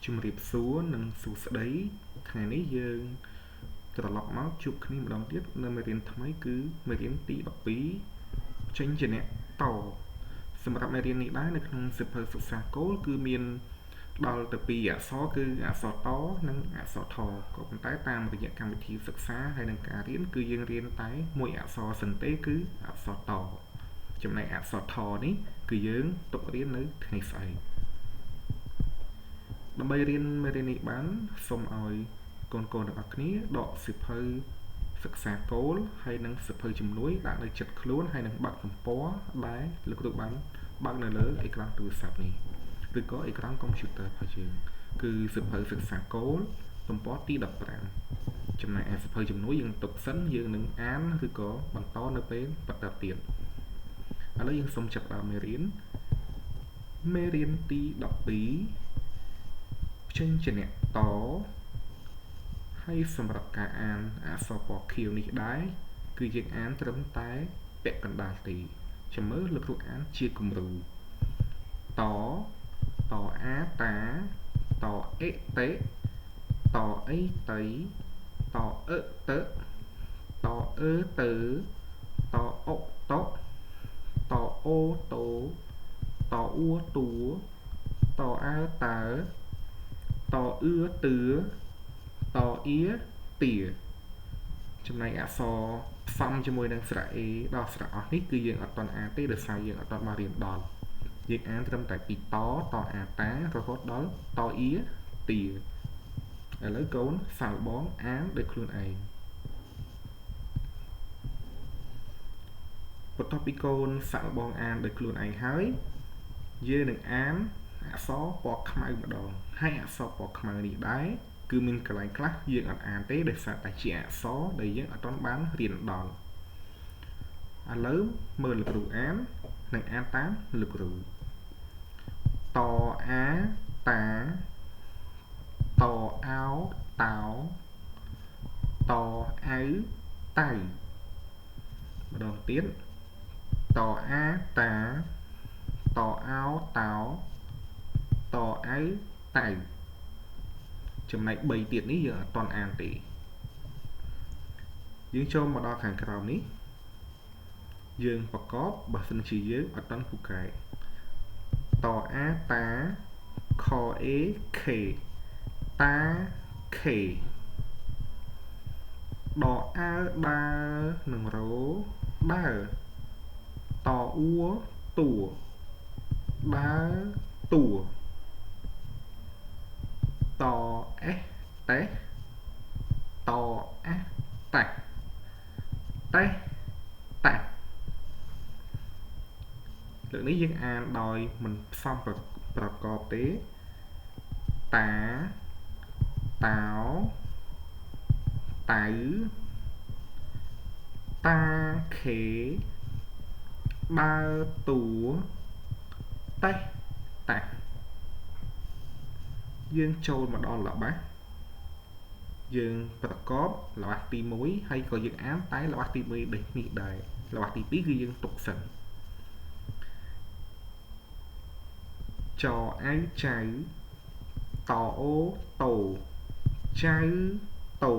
ជំរាបសួរនិងសួស្តីថ្ងៃនេះយើងត្រឡប់មកជួបគ្នាម្ដងទៀតនៅមេរៀនថ្មីគឺមេរៀនទី12ចេញជាអ្នកតសម្រាប់មេរៀននេះដែរនៅក្នុងសៀវភៅសិក្សាគោលគឺមានដល់ទៅ2អក្សរគឺអក្សរតនិងអក្សរថក៏ប៉ុន្តែតាមរយៈកម្មវិធីសិក្សាហើយនឹងការរៀនគឺយើងរៀនតែមួយអក្សរសិនទេគឺអក្សរតចំណែកអក្សរថនេះគឺយើងទុករៀននៅថ្ងៃស្អែកដើម្បីរៀនមេរៀននេះបានសូមឲ្យកូនៗទាំងអស់គ្នាដកសៀវភៅសិក្សាគោលហើយនិងសៀវភៅជំនួយដាក់នៅជិតខ្លួនហើយនឹងបើកទំព័រដែលលោកគ្រូបានបើកនៅលើអេក្រង់ទូរស័ព្ទនេះឬក៏អេក្រង់កុំព្យូទ័ររបស់យើងគឺសៀវភៅសិក្សាគោលទំព័រទី15ចំណែកឯសៀវភៅជំនួយយើងទុកសិនយើងនឹងអានឬក៏បន្តនៅពេលបន្តទៀតឥឡូវយើងសូមចាប់ផ្ដើមមេរៀនទី12ចេញជាអ្នកតហើយសម្រាប់ការអានអក្សរពណ៌ខៀវនេះដែរគឺយើងអានត្រឹមតែពាក់កណ្ដាលទេចាំមើលលោកគ្រូអានជាគំរូតអាតាតអិតិតអីតៃតអឺតតអឺទៅតអុតតអូតូតអ៊ូតួតអើតើតអឿទឿតអៀទាចំណែកអក្សរផ្សំជាមួយនឹងស្រៈ A ដល់ស្រៈអស់នេះគឺយើងអត់ទាន់អានទេដោយសារយើងអត់ទាន់បានរៀនដល់យើងអានត្រឹមតែពីតអាតារហូតដល់តអៀទាឥឡូវកូនសាវបងអានដោយខ្លួនឯងបន្ទាប់ពីកូនសាវបងអានដោយខ្លួនឯងហើយយើងនឹងអានអក្សរពណ៌ខ្មៅម្ដងហើយអក្សរពណ៌ខ្មៅនេះដែរគឺមានកន្លែងខ្លះយើងអត់អានទេដោយសារតែជាអក្សរដែលយើងអត់ទាន់បានរៀនដល់ឥឡូវមើលលោកគ្រូអាននិងអានតាមលោកគ្រូតអាតាតអោតោតអៅតៅម្ដងទៀតតអាតាតអោតោតអៅតៅចំណែក3ទៀតនេះយើងអត់ទាន់អានទេយើងចូលមកដល់ខាងក្រោមនេះយើងប្រកបបើសិនជាយើងអត់ទាន់ពូកែតអាតាខអេខេតាខេដអើដើនឹងរោដើតអ៊ូតួដើតួតអេតេតអាតេតេតាលើកនេះយើងអានដោយមិនផ្សំប្រកបទេតាតោតៅតាខេដើតួតេតាយើងចូលមកដល់ល្បះយើងប្រកបល្បះទី1ហើយក៏យើងអានតែល្បះទី1ដូចនេះដែរល្បះទី2គឺយើងទុកសិនចអៅចៅតអូតូចៅតូ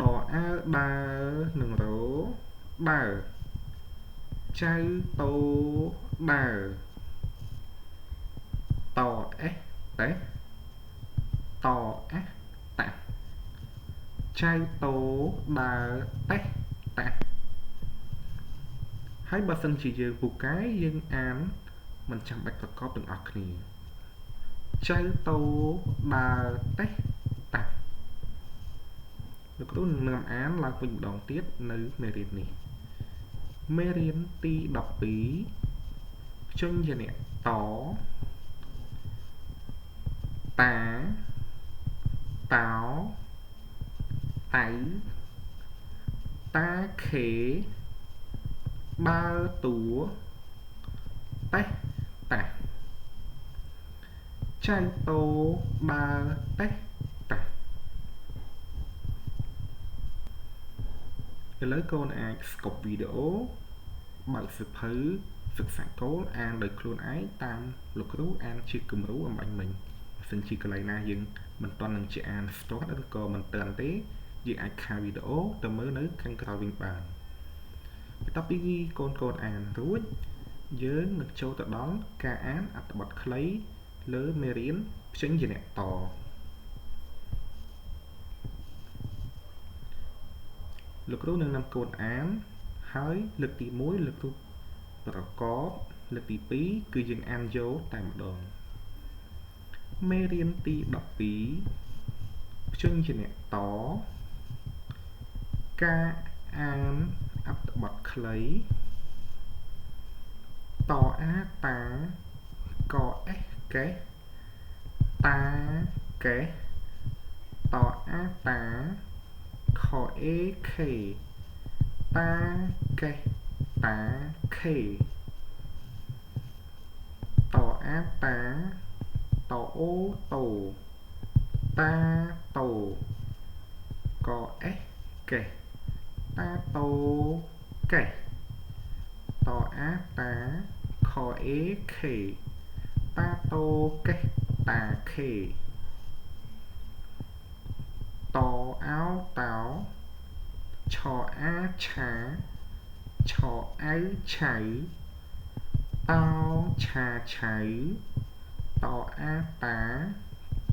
ដអើដើនឹងរោដើចៅតូដើតអេតេតអាតាចៅតូដើតេតាហើយបើសិនជាយើងពូកែយើងអានមិនចាំបាច់ប្រកបទាំងអស់គ្នាចៅតូដើតេតាលោកគ្រូនឹងនាំអានឡើងវិញម្ដងទៀតនៅមេរៀននេះមេរៀនទី12ចេញជាអ្នកតតាតោតៅតាខេដើតួតេតាចៅតូដើតេតាឥឡូវកូនអាចស្កប់វីដេអូបើកសៀវភៅ សិក្សាគោលអានដោយខ្លួនឯងតាមលោកគ្រូអានជាគំរូអំបញ្ញមិញសិនជាកន្លែងណាយើងមិនទាន់នឹងជាអានផ្ទាល់ឬក៏មិនទាន់ទេយើងអាចខាវីដេអូទៅមើលនៅខាងក្រោយវិញបានបន្ទាប់ពីកូនអានរួចយើងនឹងចូលទៅដល់ការអានអត្ថបទខ្លីលើមេរៀនព្យញ្ជនៈតលោកគ្រូនឹងនាំកូនអានហើយលើកទី1លោកគ្រូប្រកបលើកទី2គឺយើងអានយកតែម្ដងមេរៀនទី12ព្យញ្ជនៈតការអានអត្ថបទខ្លីតអាតាកអេសកេសតាកេសតអាតាខអេខេតាកេសតាខេតអាតាតអូតូតាតូកអេសកេសតាតូកេសតអាតាខអេខេតាតូកេសតាខេតអោតោឆអាឆាឆអៅឆៅតោឆាឆៅតអាតា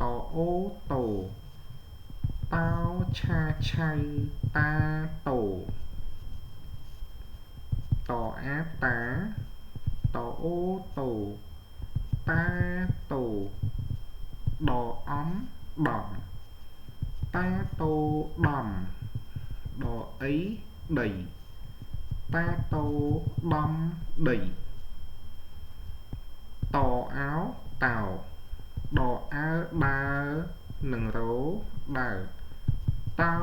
តអូតូតោឆាឆៅតាតូតអាតាតអូតូតាតូដអំដំតាតូដំដអីដីតាតូដំដីតអោតោដអើដើរនឹងរោដើរតោ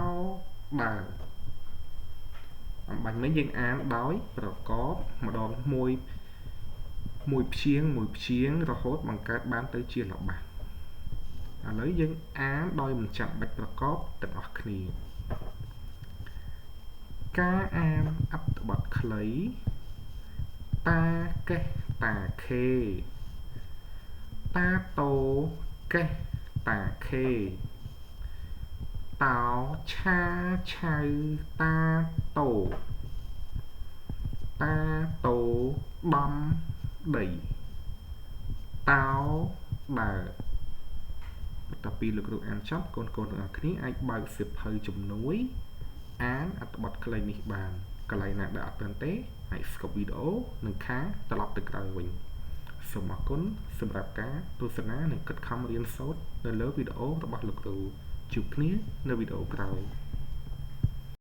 ដើរអំបញ្ញមិញយើងអានដោយប្រកបម្ដងមួយព្យាង្គរហូតបង្កើតបានទៅជាល្បះឥឡូវយើងអានដោយមិនចាំបាច់ប្រកបទាំងអស់គ្នាការអានអត្ថបទខ្លីតាកេសតាខេតាតូកេសតាខេតោឆាឆៅតាតូតាតូដំដីតោដើរបន្ទាប់ពីលោកគ្រូអានចប់កូនទាំងអស់គ្នាអាចបើកសៀវភៅជំនួយអានអត្ថបទខ្លីនេះបានកន្លែងណាដែលអត់ទាន់ទេអាចស្កប់វីដេអូនិងខាត្រឡប់ទៅក្រោយវិញសូមអរគុណសម្រាប់ការទស្សនានិងខិតខំរៀនសូត្រនៅលើវីដេអូរបស់លោកគ្រូជួបគ្នានៅវីដេអូក្រោយ